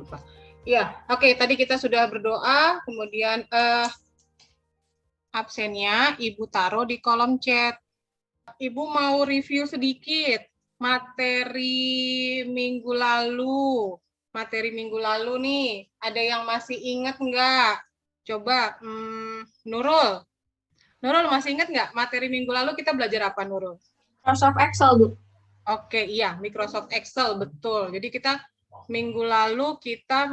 lupa. Ya, oke. Tadi kita sudah berdoa, kemudian absennya Ibu taruh di kolom chat. Ibu mau review sedikit materi minggu lalu. Materi minggu lalu nih, ada yang masih ingat nggak? Coba, Nurul. Nurul masih ingat nggak materi minggu lalu kita belajar apa, Nurul? Microsoft Excel, Bu. Oke, iya, Microsoft Excel, betul. Jadi kita minggu lalu kita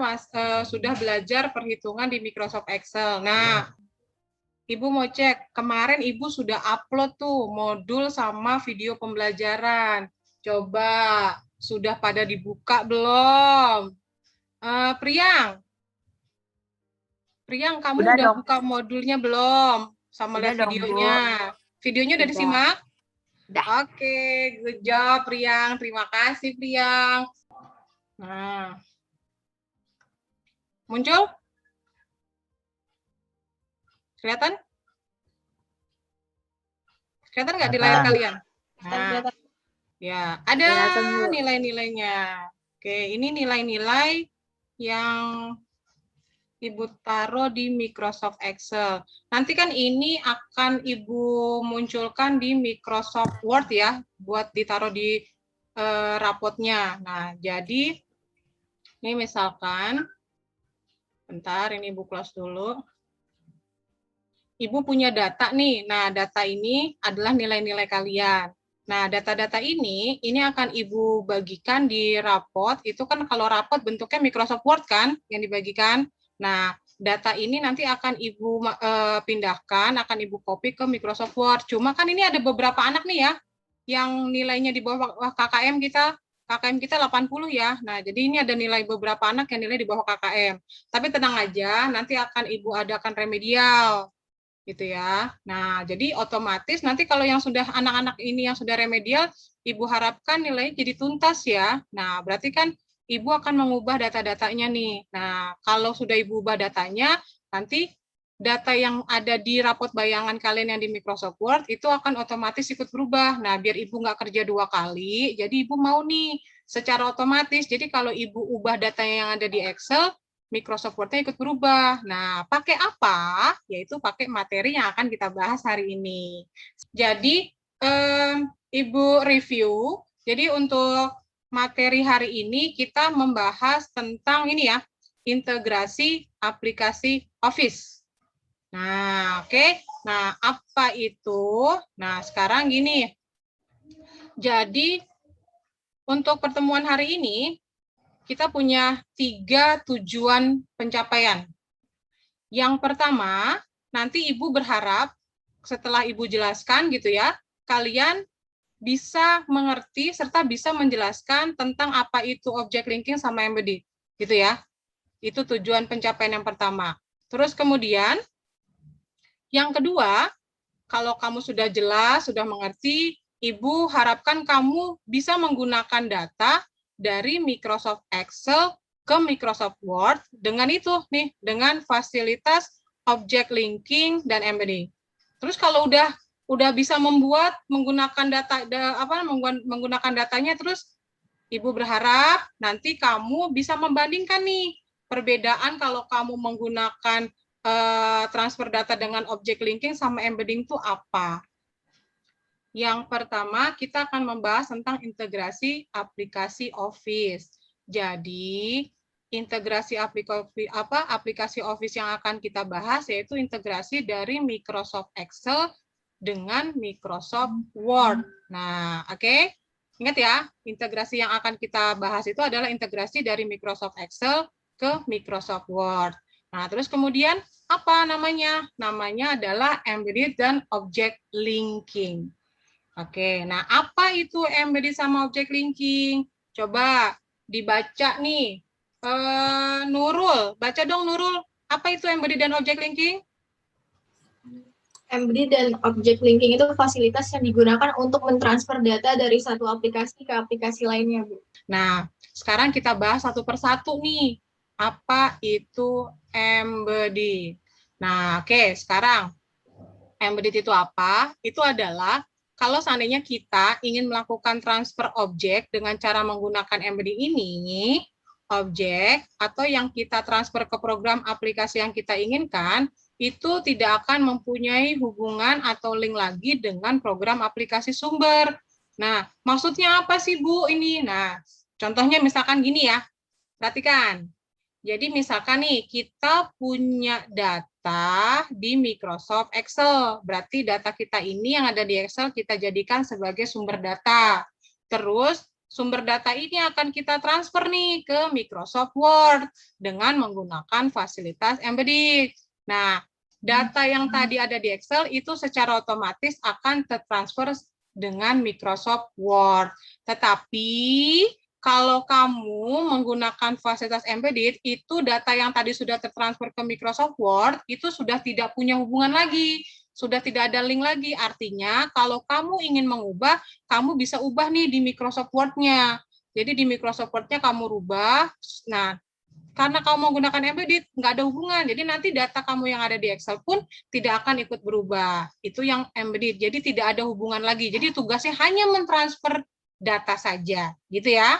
sudah belajar perhitungan di Microsoft Excel. Nah, Ibu mau cek, kemarin Ibu sudah upload tuh modul sama video pembelajaran. Coba, sudah pada dibuka belum? Priyang, kamu udah buka modulnya belum? Sama lihat videonya. Videonya udah disimak? Udah. Oke, good job Priyang. Terima kasih Priyang. Nah, muncul? Kelihatan? Kelihatan nggak di layar kalian? Nah, ya, ada nilai-nilainya. Oke, ini nilai-nilai yang Ibu taruh di Microsoft Excel. Nanti kan ini akan Ibu munculkan di Microsoft Word ya, buat ditaruh di rapotnya. Nah, jadi ini misalkan, bentar, ini Ibu close dulu. Ibu punya data nih. Nah, data ini adalah nilai-nilai kalian. Nah, data-data ini akan Ibu bagikan di rapot. Itu kan kalau rapot bentuknya Microsoft Word kan yang dibagikan. Nah, data ini nanti akan Ibu pindahkan, akan Ibu copy ke Microsoft Word. Cuma kan ini ada beberapa anak nih ya, yang nilainya di bawah KKM kita. KKM kita 80 ya. Nah, jadi ini ada nilai beberapa anak yang nilai di bawah KKM. Tapi tenang aja, nanti akan Ibu adakan remedial gitu ya. Nah, jadi otomatis nanti kalau yang sudah anak-anak ini yang sudah remedial, Ibu harapkan nilainya jadi tuntas ya. Nah, berarti kan Ibu akan mengubah data-datanya nih. Nah, kalau sudah Ibu ubah datanya, nanti data yang ada di rapot bayangan kalian yang di Microsoft Word itu akan otomatis ikut berubah. Nah, biar Ibu nggak kerja 2 kali, jadi Ibu mau nih secara otomatis. Jadi kalau Ibu ubah data yang ada di Excel, Microsoft Word-nya ikut berubah. Nah, pakai apa? Yaitu pakai materi yang akan kita bahas hari ini. Jadi, Ibu review. Jadi, untuk materi hari ini kita membahas tentang ini ya, integrasi aplikasi Office. Nah, oke. Nah, apa itu? Nah, sekarang gini. Jadi, untuk pertemuan hari ini, kita punya 3 tujuan pencapaian. Yang pertama, nanti Ibu berharap setelah Ibu jelaskan gitu ya, kalian bisa mengerti serta bisa menjelaskan tentang apa itu object linking sama embedded, gitu ya. Itu tujuan pencapaian yang pertama. Terus kemudian, yang kedua, kalau kamu sudah jelas, sudah mengerti, Ibu harapkan kamu bisa menggunakan data dari Microsoft Excel ke Microsoft Word dengan itu nih, dengan fasilitas object linking dan embedding. Terus kalau udah bisa menggunakan menggunakan datanya, terus Ibu berharap nanti kamu bisa membandingkan nih perbedaan kalau kamu menggunakan transfer data dengan object linking sama embedding itu apa. Yang pertama, kita akan membahas tentang integrasi aplikasi Office. Jadi, integrasi aplikasi Office yang akan kita bahas yaitu integrasi dari Microsoft Excel dengan Microsoft Word. Nah, oke. Ingat ya, integrasi yang akan kita bahas itu adalah integrasi dari Microsoft Excel ke Microsoft Word. Nah, terus kemudian apa namanya? Namanya adalah embedded dan object linking. Oke, nah apa itu embedded sama object linking? Coba dibaca nih. Nurul, baca dong Nurul. Apa itu embedded dan object linking? Embedded dan object linking itu fasilitas yang digunakan untuk mentransfer data dari satu aplikasi ke aplikasi lainnya, Bu. Nah, sekarang kita bahas satu persatu nih. Apa itu embedded? Nah, oke, sekarang embedded itu apa? Itu adalah kalau seandainya kita ingin melakukan transfer objek dengan cara menggunakan embedding ini, objek atau yang kita transfer ke program aplikasi yang kita inginkan, itu tidak akan mempunyai hubungan atau link lagi dengan program aplikasi sumber. Nah, maksudnya apa sih, Bu, ini? Nah, contohnya misalkan gini ya, perhatikan. Jadi misalkan nih, kita punya data di Microsoft Excel. Berarti data kita ini yang ada di Excel kita jadikan sebagai sumber data. Terus sumber data ini akan kita transfer nih ke Microsoft Word dengan menggunakan fasilitas embedded. Nah, data yang tadi ada di Excel itu secara otomatis akan tertransfer dengan Microsoft Word. Tetapi kalau kamu menggunakan fasilitas embedded, itu data yang tadi sudah tertransfer ke Microsoft Word, itu sudah tidak punya hubungan lagi, sudah tidak ada link lagi. Artinya, kalau kamu ingin mengubah, kamu bisa ubah nih di Microsoft Word-nya. Jadi di Microsoft Word-nya kamu rubah, nah, karena kamu menggunakan embedded, nggak ada hubungan. Jadi nanti data kamu yang ada di Excel pun tidak akan ikut berubah. Itu yang embedded, jadi tidak ada hubungan lagi. Jadi tugasnya hanya mentransfer data saja, gitu ya.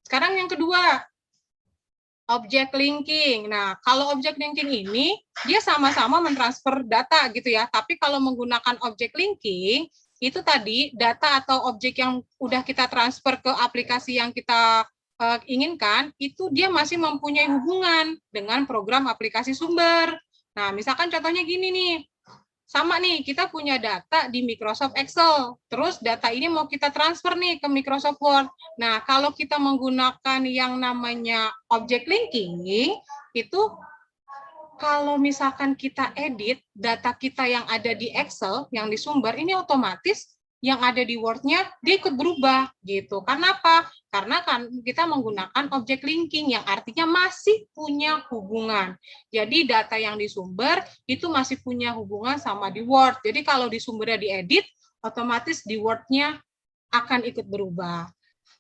Sekarang yang kedua, object linking. Nah, kalau object linking ini, dia sama-sama mentransfer data gitu ya. Tapi kalau menggunakan object linking, itu tadi data atau objek yang udah kita transfer ke aplikasi yang kita inginkan, itu dia masih mempunyai hubungan dengan program aplikasi sumber. Nah, misalkan contohnya gini nih, sama nih, kita punya data di Microsoft Excel. Terus data ini mau kita transfer nih ke Microsoft Word. Nah, kalau kita menggunakan yang namanya object linking, itu kalau misalkan kita edit data kita yang ada di Excel, yang di sumber, ini otomatis yang ada di Word-nya dia ikut berubah gitu. Karena apa? Karena kan kita menggunakan object linking yang artinya masih punya hubungan. Jadi data yang di sumber itu masih punya hubungan sama di Word. Jadi kalau di sumbernya diedit, otomatis di Word-nya akan ikut berubah.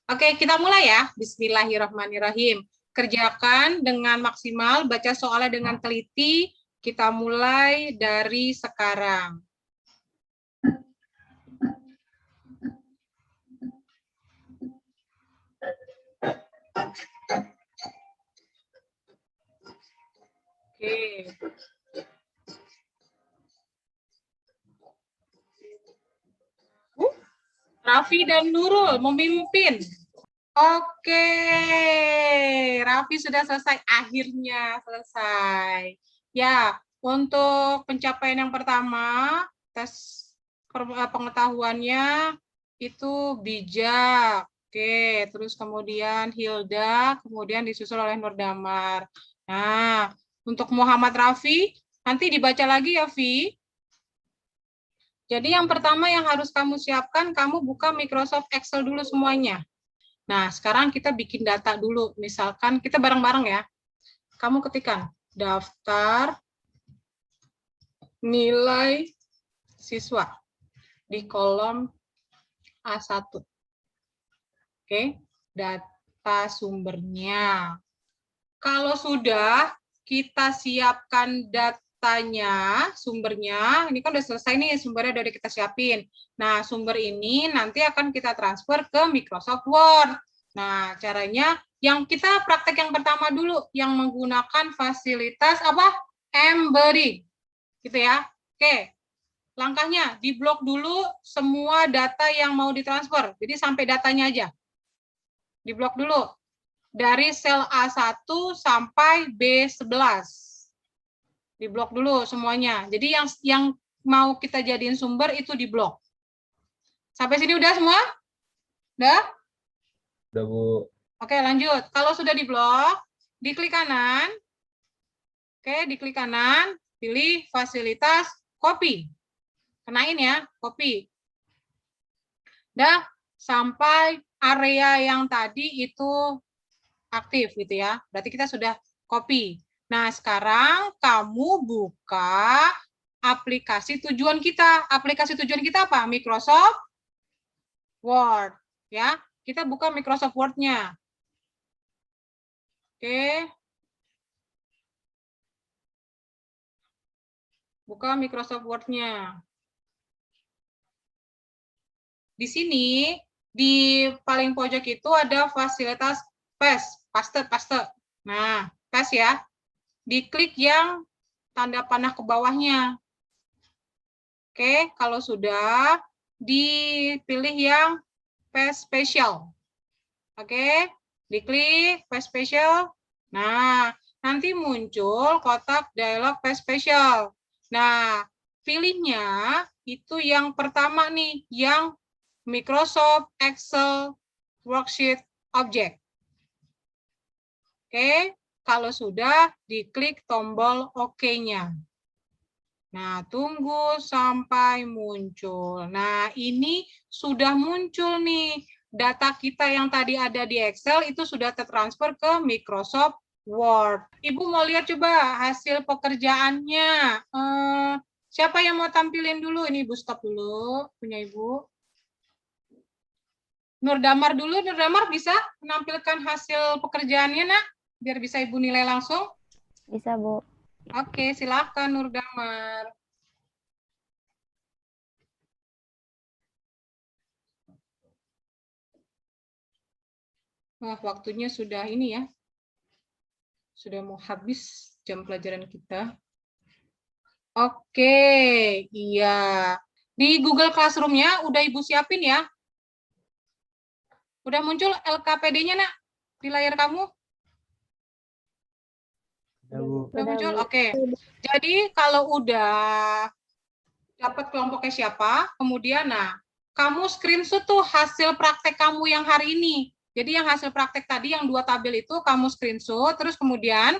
Oke, kita mulai ya. Bismillahirrahmanirrahim. Kerjakan dengan maksimal, baca soalnya dengan teliti. Kita mulai dari sekarang. Oke. Raffi dan Nurul memimpin. Oke, Raffi sudah selesai. Akhirnya selesai. Ya, untuk pencapaian yang pertama, tes pengetahuannya itu bijak. Oke, terus kemudian Hilda, kemudian disusul oleh Nur Damar. Nah, untuk Muhammad Raffi, nanti dibaca lagi ya, Vi. Jadi yang pertama yang harus kamu siapkan, kamu buka Microsoft Excel dulu semuanya. Nah, sekarang kita bikin data dulu. Misalkan kita bareng-bareng ya. Kamu ketikkan daftar nilai siswa di kolom A1. Oke, data sumbernya. Kalau sudah kita siapkan datanya, sumbernya, ini kan udah selesai nih, sumbernya udah kita siapin. Nah, sumber ini nanti akan kita transfer ke Microsoft Word. Nah, caranya yang kita praktek yang pertama dulu, yang menggunakan fasilitas apa? Embedding. Gitu ya. Oke. Langkahnya, diblok dulu semua data yang mau ditransfer. Jadi sampai datanya aja. Diblok dulu. Dari sel A1 sampai B11. Diblok dulu semuanya. Jadi yang mau kita jadiin sumber itu diblok. Sampai sini udah semua? Udah? Udah, Bu. Oke, lanjut. Kalau sudah diblok, diklik kanan. Oke, diklik kanan, pilih fasilitas copy. Kenain ya, copy. Udah, sampai area yang tadi itu aktif gitu ya. Berarti kita sudah copy. Nah, sekarang kamu buka aplikasi tujuan kita. Aplikasi tujuan kita apa? Microsoft Word. Ya, kita buka Microsoft Word-nya. Oke. Buka Microsoft Word-nya. Di sini, di paling pojok itu ada fasilitas paste. paste. Nah, tes ya. Diklik yang tanda panah ke bawahnya. Oke, kalau sudah, dipilih yang paste spesial. Oke, diklik paste spesial. Nah, nanti muncul kotak dialog paste spesial. Nah, pilihnya itu yang pertama nih, yang Microsoft Excel Worksheet Object. Oke, kalau sudah, diklik tombol OK-nya. Nah, tunggu sampai muncul. Nah, ini sudah muncul nih. Data kita yang tadi ada di Excel itu sudah tertransfer ke Microsoft Word. Ibu mau lihat coba hasil pekerjaannya. Siapa yang mau tampilin dulu? Ini Ibu stop dulu, punya Ibu. Nur Damar dulu. Nur Damar bisa menampilkan hasil pekerjaannya, Nak? Biar bisa Ibu nilai langsung. Bisa, Bu. Oke, silakan Nur Damar. Wah, waktunya sudah ini ya. Sudah mau habis jam pelajaran kita. Oke, iya. Di Google Classroom-nya udah Ibu siapin ya? Udah muncul LKPD-nya, Nak? Di layar kamu? Ya, Bu. Udah muncul? Bu. Oke. Jadi kalau udah dapat kelompoknya siapa, kemudian kamu screenshot tuh hasil praktek kamu yang hari ini. Jadi yang hasil praktek tadi yang 2 tabel itu kamu screenshot, terus kemudian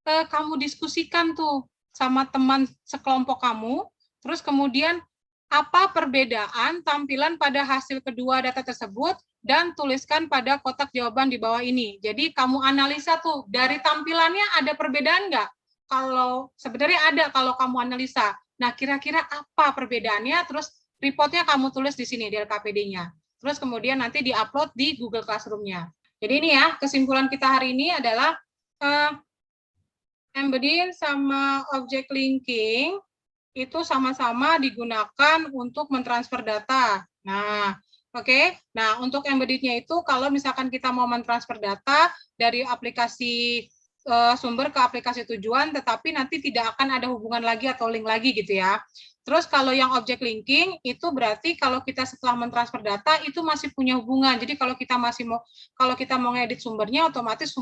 kamu diskusikan tuh sama teman sekelompok kamu, terus kemudian apa perbedaan tampilan pada hasil kedua data tersebut, dan tuliskan pada kotak jawaban di bawah ini. Jadi kamu analisa tuh, dari tampilannya ada perbedaan nggak? Kalau sebenarnya ada kalau kamu analisa. Nah, kira-kira apa perbedaannya? Terus reportnya kamu tulis di sini, di LKPD-nya. Terus kemudian nanti di-upload di Google Classroom-nya. Jadi ini ya, kesimpulan kita hari ini adalah embedding sama object linking itu sama-sama digunakan untuk mentransfer data. Nah, oke. Nah, untuk embedded-nya itu kalau misalkan kita mau mentransfer data dari aplikasi sumber ke aplikasi tujuan, tetapi nanti tidak akan ada hubungan lagi atau link lagi gitu ya. Terus kalau yang object linking itu berarti kalau kita setelah mentransfer data itu masih punya hubungan. Jadi kalau kita mau ngedit sumbernya, otomatis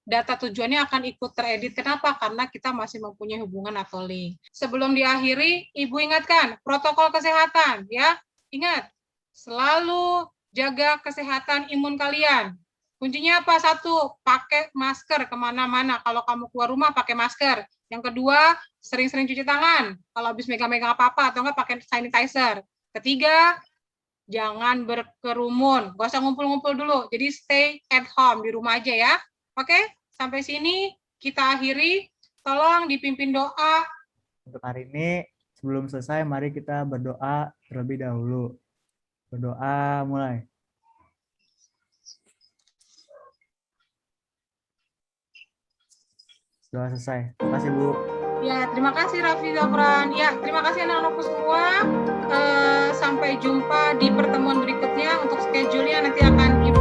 data tujuannya akan ikut teredit. Kenapa? Karena kita masih mempunyai hubungan atau link. Sebelum diakhiri, Ibu ingatkan protokol kesehatan ya. Ingat, selalu jaga kesehatan imun kalian. Kuncinya apa? 1, pakai masker kemana-mana. Kalau kamu keluar rumah, pakai masker. Yang kedua, sering-sering cuci tangan. Kalau habis megang-megang apa-apa, atau enggak pakai sanitizer. Ketiga, jangan berkerumun. Gak usah ngumpul-ngumpul dulu. Jadi stay at home, di rumah aja ya. Oke, sampai sini kita akhiri. Tolong dipimpin doa. Untuk hari ini, sebelum selesai, mari kita berdoa terlebih dahulu. Berdoa mulai. Doa selesai. Terima kasih, Bu. Ya, terima kasih Raffi Zafran. Ya, terima kasih anak-anakku semua. Sampai jumpa di pertemuan berikutnya. Untuk schedule-nya nanti akan Ibu